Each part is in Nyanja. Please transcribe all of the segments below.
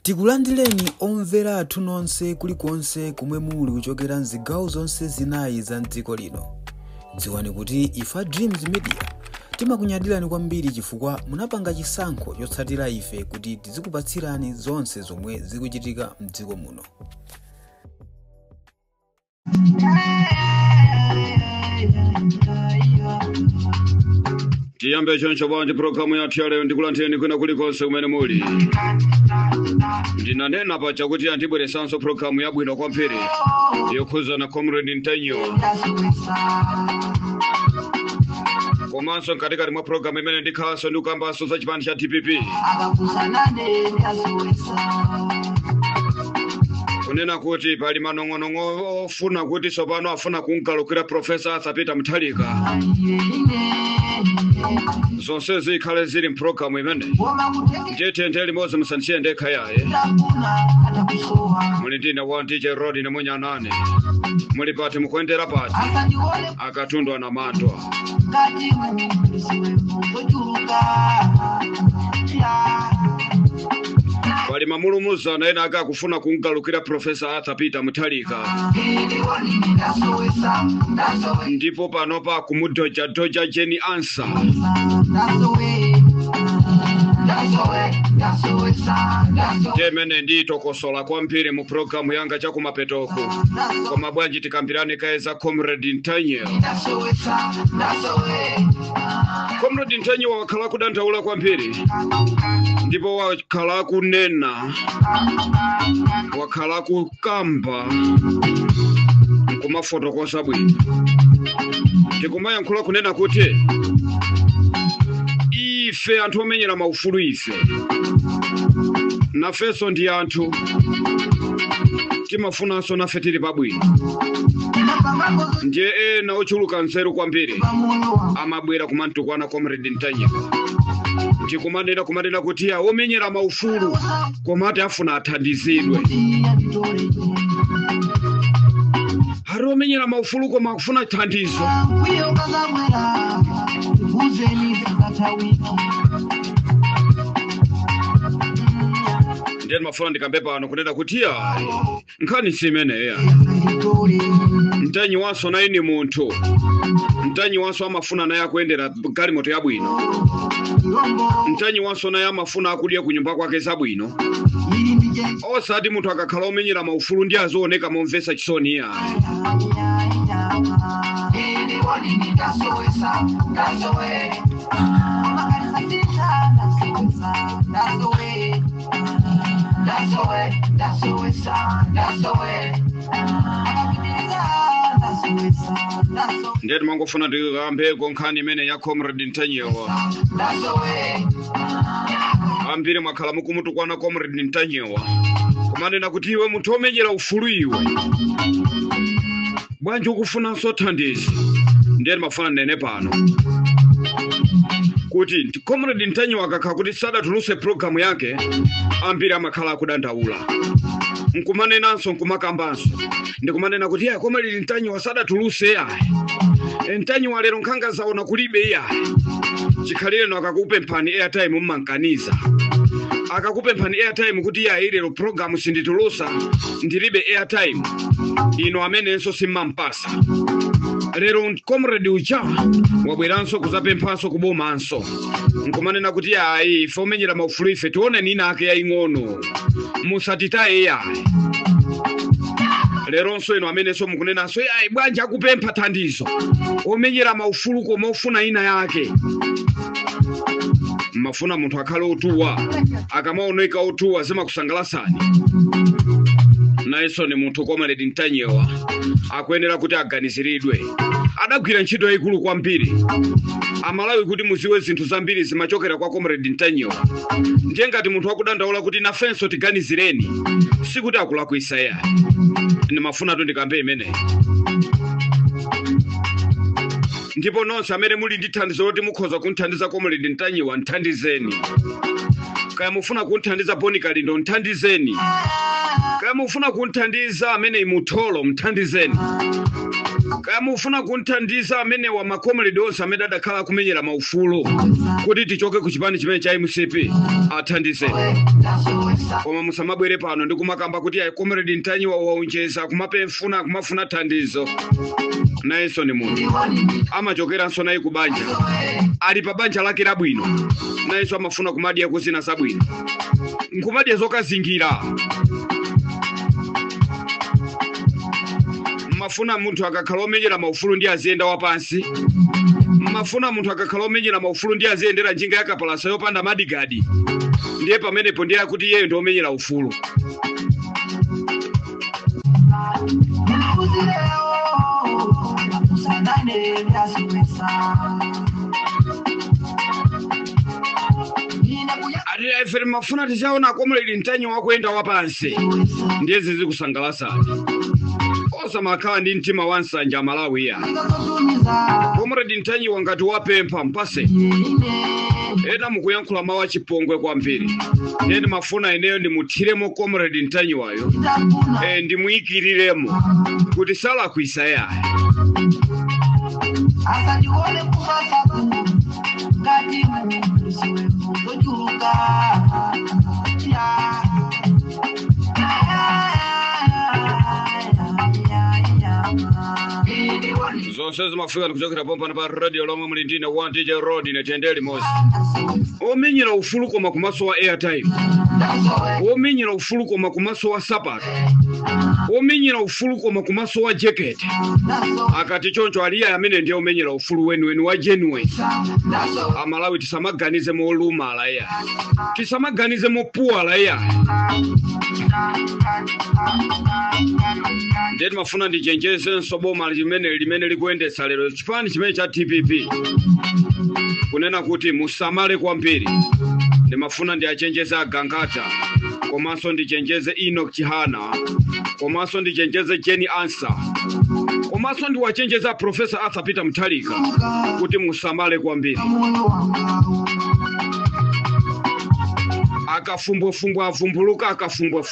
Tikulandireni omvera athu nonse kulikonse kumwe muli kuchokera mzigawo zonse zinayi za mdziko lino. Dziwani kuti ife Dreams Media timakunyadirani kwambiri chifukwa munapanga chisankho chotsatira ife kuti tizikupatsirani zonse zomwe zikuchitika mdziko muno. Tiyambe choncho bwanji programu yathu ya leo ndikulandireni kwina kulikonse kumene muli. Ndinanena pacha kuti antibweresanso programu yabwino kwambiri yokhuza na Comrade Ntenyo. Komanso katikati mwa programu imene ndikhalanso ndikukambanso za chipani cha DPP. Kunena kuti pali manong'onong'o ofuna kuti sopano afuna kunkalukira Profesa Athapita Muthalika. Zonse zikhale zili mpulogalamu imene ndiyetente limodzi musanisiye ndekha yaye. Muli ndine wa DJ Rod na Munyanane. Muli pati mukuendera pati akatundwa na matwa. Pali mamulumuzana ena akakufuna kunkalukira Profesa Athapita Muthalika. Ndipo panopa kumudoja Jenny Ansah. Jemene ndito kosola kwambiri mu programu yanga chakumapetoko. Koma bwanji tikambirane kaeza Comrade Ntenyo. Comrade Ntenyo wakhala kudandaula kwambiri. Ndipo wakhala kunena. Wakhala kukamba. Kumafotokosa bwino. Tikumayankhula kunena kuti ife anthu omenyera maufulu ife. Nafeso ndi anthu timafunanso nafe tili pabwino. Ndiye ena ochuluka nzeru kwambiri amabwera kumantukwana Comrade Ntenyo. Tikumanena kuti ya omenyera maufulu komati afuna athandizidwe. Hari omenyera maufulu koma akufuna thandizo. Ndiye mafuna ndikambe pano kunena kuti ya nkhani simene ya. Ntenyo wanso naye ni munthu. Ntenyo wanso amafuna naye akuendera galimoto yabwino. Ntenyo wanso naye amafuna akudya kunyumba kwake zabwino. Osati munthu akakhala omenyera maufulu ndi azooneka momvesa chisoni ya. Ndiye mangofuna ndikambe nkhani imene ya Comrade Ntenyo. Ambiri mwakhala mukumutukwana Comrade Ntenyo. Kumanena kuti iwe munthu omenyera ufulu iwe. Bwanji ukufunanso thandizo. Ndiye mafuna nene pano. Kuti Comrade Ntenyo akakhala kuti sadatuluse programu yake ambiri amakhala akudandaula. Nkumanenanso nkumakambanso. Ndikumanena kuti ya Comrade Ntenyo sadatuluse ya. Ntenyo walero nkhanga zaona kulibe ya. Chikhalireno akakupemphani airtime mmankaniza. Akakupemphani airtime kuti ya ilero programu sinditulusa ndilibe airtime. Ino amenenso simmampasa. Lero Comrade ucha wabweranso kuzapemphanso kubomanso. Nkumanena kuti ya ife omenyera maufulu ife tione nina ake ya ing'ono. Musatitaye ya. Leronso ino amenenso mukunenanso ya bwanji akupempha thandizo. Omenyera maufulu koma ofuna ina yake. Mafuna munthu akhale otuwa. Akamaoneka otuwa zimakusangalasani. Naiso ni munthu Comrade Ntenyo akuyenera kuti aganiziridwe. Adagwira ntchito yayikulu kwambiri. Amalawi kuti muziwe zinthu zambiri zimachokera kwa Comrade Ntenyo. Ndiye ngati munthu akudandaula kuti nafenso tiganizireni. Sikuti akulakwisa ya. Ndimafuna tu ndikambe imene. Ndipo nonse amene muli ndi thandizo loti mukhoza kunthandiza Comrade Ntenyo nthandizeni. Kaya mufuna kunthandiza Boni Kalindo nthandizeni. Kaya mufuna kunthandiza amene imutholo mthandizeni. kaya mufuna kunthandiza amene wa makomrade onse amene adakhala kumenyera maufulu kuti tichoke ku chipani chimene cha MCP athandize. Koma musamabwere pano ndi kumakamba kuti ayi comrade Ntanyi waunjeza kumafuna thandizo. Nayenso ni munthu amachokeranso naye kubanja, ali pa banja lake labwino, nayenso amafuna kumadya kuzina zabwino, nkumadya zokazingira. Mafuna munthu akakhala omenyera maufulu ndi aziyenda wapansi. Mafuna munthu akakhala omenyera maufulu ndi aziyendera njinga ya kapalasa yopanda madigadi. Ndiye pamenepo ndiye kuti iyeyo ndi omenyera ufulu. Ati mafuna tichaona comrade Ntanyi wakuenda wapansi ndiye zizi kusangalasa. Osa makhala ndi mtima wa nsanja Malawi ya. Comrade Ntanyi wangati wapempha mpase. Ena mukuyankhula mawu achipongwe kwambiri. Ndiye mafuna eneyo ndimuthiremo comrade Ntanyi wayo. Ndimuyikiriremo kuti sala kuisaya. Asalione kumasa ngati musiwe kujuka zonse zimafika kuchokera pompa pa radio lomwe muli ndine wa DJ Road ne Tendeli Mosi. Omenyera ufulu koma kumaso wa airtime. Omenyera ufulu koma kumaso wa sapato. Omenyera ufulu koma kumaso wa jacket. Akati choncho aliya amene ndiye omenyera ufulu wenu wa genuine. Amalawi tisamaganize mo lumala ya. Tisamaganize mo puala ya. Ndeti mafuna ndichenjeze nsoboma limene likuendesa lero chipani chimene cha TPP. Kunena kuti musamale kwambiri. Ndimafuna ndiachenjeze Agangata. Komanso ndichenjeze Enoch Chihana. Komanso ndichenjeze Jenny Ansah. Komanso ndiwachenjeza Professor Arthur Peter Mutharika kuti musamale kwambiri. Akafumbwe avumbuluka akafumbwe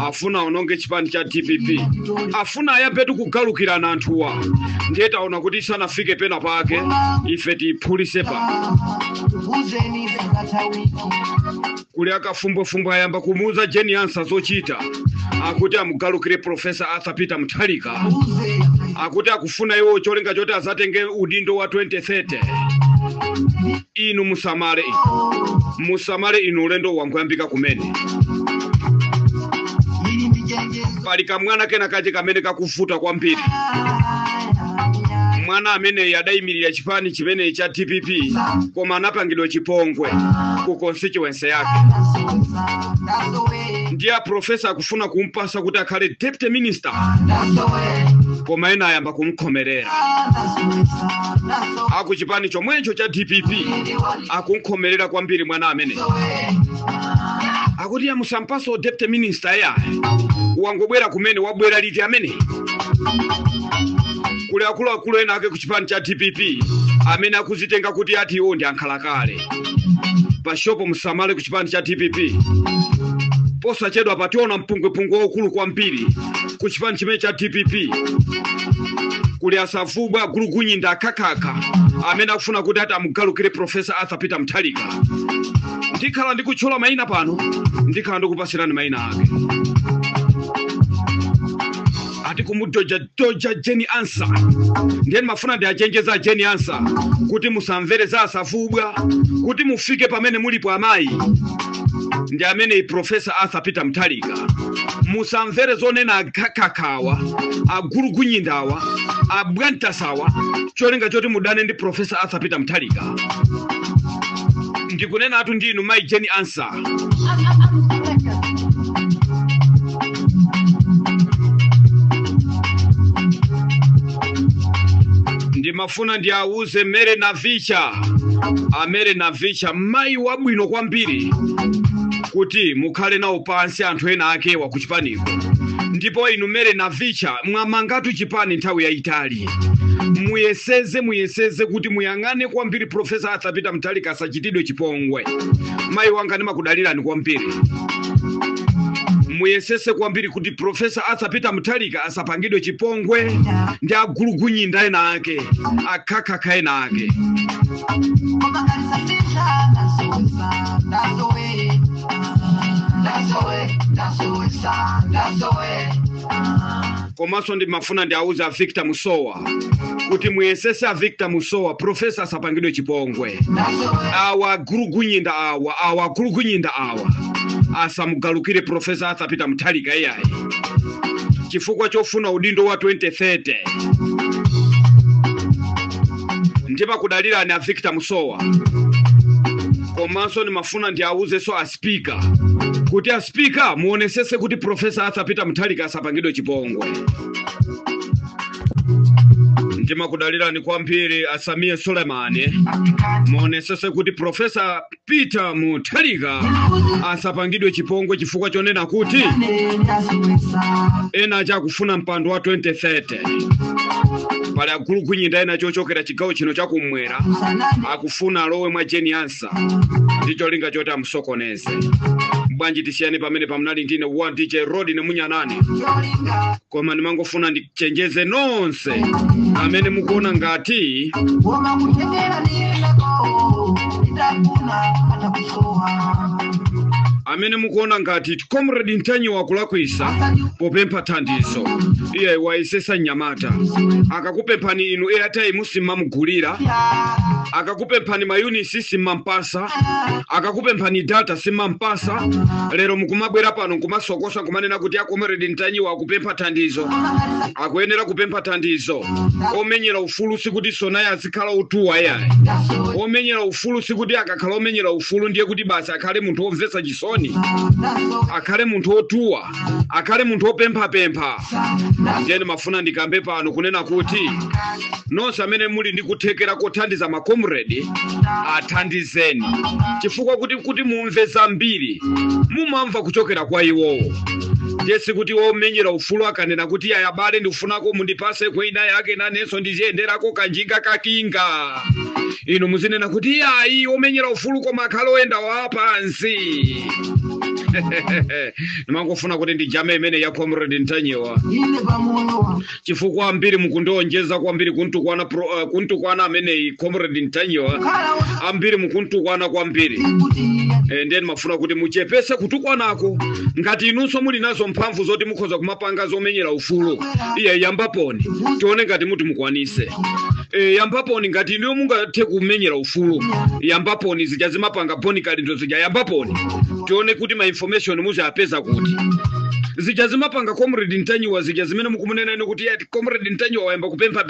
afuna ononge chipani cha TPP. Afuna ayapetu kugalukirana anthuwa. Ndiye taona kuti sanafike pena pake ife tiphulise pa. Kuli akafumbwe ayamba kumuuza Jenny Ansah zochita. Akuti amugalukire Professor Arthur Peter Mutharika. Akuti akufuna iwo cholinga choti azatenge udindo wa 2030. Inu musamale inu ulendo wangu yambika kumene. Pali kamwana kena kaje kamene kakufuta kwambiri. Mwana amene yadayimirira chipani chimene cha TPP koma anapangidwa chipongwe ku constituency yake. Ndiye professor akufuna kumpasa kuti akhale deputy minister. Koma ena ayamba kumkhomerera. Akuchipani chomwecho cha TPP akunkhomerera kwambiri mwana amene. Akuti ya musampaso deputy minister ya. Wangobwera kumene wabwera liti amene. Kule akulu ena ake kuchipani cha TPP amene akuzitenga kuti ati iwo ndi ankhalakale. Pashopo musamale kuchipani cha TPP. Posa chedwa pationa mpungwe okulu kwambiri kuchipani chimene cha TPP. Kuli asavubwa gulugunyinda akakaka amene akufuna kuti ati amugalukire Professor Arthur Peter Mutharika. Ndikhala ndikutchula mayina pano, ndikhala ndikupasirani mayina ake. Ati kumudoja Jenny Ansah. Ndiye mafuna ndi achenjeza Jenny Ansah kuti musamvere za asavubwa, kuti mufike pamene mulipo amayi. Ndi amene Professor Arthur Peter Mutharika. Musamvere zonena agakakawa, agulugunyindawa, abwantasawa, cholinga choti mudane ndi Professor Arthur Peter Mutharika. Ndikunena atu ndinu mai Jenny Ansah. Ndimafuna ndi auze Mere Navicha mai wabwino kwambiri kuti mukhale nawo pansi anthu ena ake wa kuchipaniko. Ndipo inu Mere Navicha mwamangatu chipani nthawi yaitali. Muyeseze kuti muyang'ane kwambiri Professor Arthur Peter Mutharika asachitidwe chipongwe. Mai wanga ndimakudalirani kwambiri. muyesese kwambiri kuti Profesa Arthur Mutharika asapangidwe chipongwe ndi agulugunyinda ena ake akhakha ena ake. Komanso ndimafuna ndiauza Victor Musowa kuti muyesese Victor Musowa Profesa asapangidwe chipongwe. Awa agulugunyinda awa asamugalukire Profesa Arthur Mutharika iyayi chifukwa chofuna udindo wa 2030. Ndiba kudalira na Victor Musowa. Komanso nimafuna ndiauze so a speaker kuti a speaker muonesese kuti Profesa Arthur Mutharika asapangidwe chipongwe. Ndima kudalira ni kwambiri Asamia Sulemani muonesese kuti Profesa Peter Mutharika asapangidwe chipongwe chifukwa chonena kuti ena aja kufuna mpando wa 2030. Pale agulugunyinda ena chochokera chigawo chino chakumwera akufuna alowe mwa Jeniansa ndicho linga choti amusokoneze. Bwanji tisiyane pamene pamnali ndine one DJ Rodi ne Munyanani. Koma ndimangofuna ndichenjeze nonse amene mukuona ngati amene mukuona ngati Comrade Ntanyiwa wakulakwisa popempha thandizo. Iye waisesa Nyamata akakupemphani inu airtime simamugulira, akakupemphani mayunisi simampasa, akakupemphani data simampasa. Lero mukumabwera pano kumasokosa kumanena kuti Comrade Ntanyiwa akupempha thandizo, akuyenera kupempha thandizo. Omenyera ufulu sikuti Sonaya azikhala utuwa yayi. Omenyera ufulu sikuti akakhala omenyera ufulu ndiye kuti basi akhale munthu omvetsa chisoni, akhale munthu otuwa, akhale munthu opempha. Ndiye mafuna ndikambe pano kunena kuti nonse amene muli ndi kuthekera kothandiza makomrade athandizeni chifukwa kuti mumve zambiri mumamva kuchokera kwa iwowo. Jesi kuti omenyera ufulu akanena kuti ayabale ndifunako mundipase kwina yake nanenso ndiziyenderako kanjinga kakinga. Inu muzinena kuti ayi omenyera ufulu koma akhale oyenda wapansi. Nimangofuna kuti ndijame imene ya Comrade Ntanyiwa chifukwa ambiri mukundonjeza kwambiri kuntukwana amene Comrade Ntanyiwa ambiri mukuntukwana kwambiri. Ndiye mafuna kuti muchepese kutukwanako ngati inunso muli nazo mphamvu zoti mukhoza kumapanga zomenyera ufulu. Iye yambaponi tione ngati muti mukwanise. Yambaponi ngati inu mungathe kumenyera ufulu yambaponi zijazimapanga bonikali ndo zija yambaponi tione kuti ma information muzapeza kuti zijazimapanga Comrade Ntanyiwa zijazimene mukumunena ino kuti yati Comrade Ntanyiwa wayamba kupempha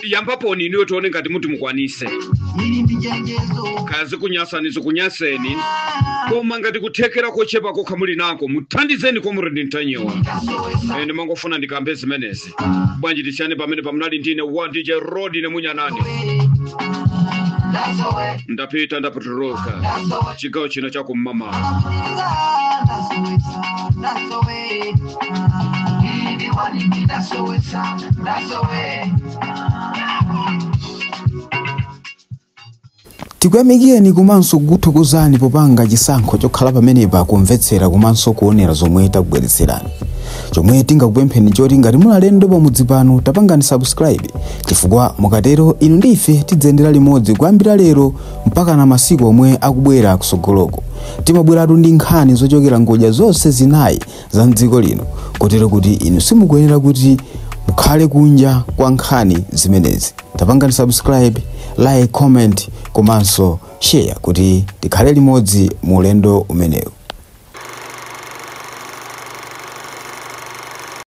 yambaponi niyo tione ngati muti mukwanise. Kazi kunyasanizo kunyaseni koma ngati kuthekera kochepa kokhamuli nako muthandizeni Comrade Ntanyiwa. Ndimangofuna ndikambe zimenezi. Bwanji tisiyane pamene pamnali ndine one DJ Rodi ne Munyanani. Ndapita ndaputuluka chigawo chino chakumama. Tikuyamikeni komanso kuthokozani popanga chisankho chokhala pamenepa kumvetsera komanso kuonera zomwe takubweretserani. Chomwe tingakupempheni choti ngati mulalendo pamudzi pano tapangani subscribe chifukwa mukatero inu ndife tidzendera limodzi kuyambira lero mpaka na masiku omwe akubwera kusogoloko. Timabweratu ndi nkhani zochokera ngodya zonse zinayi za mdziko lino kotero kuti inu simukuyenera kuti mukhale kunja kwa nkhani zimenezi. Tapangani subscribe, like, comment komanso share kuti tikhale limodzi mu ulendo umenewu.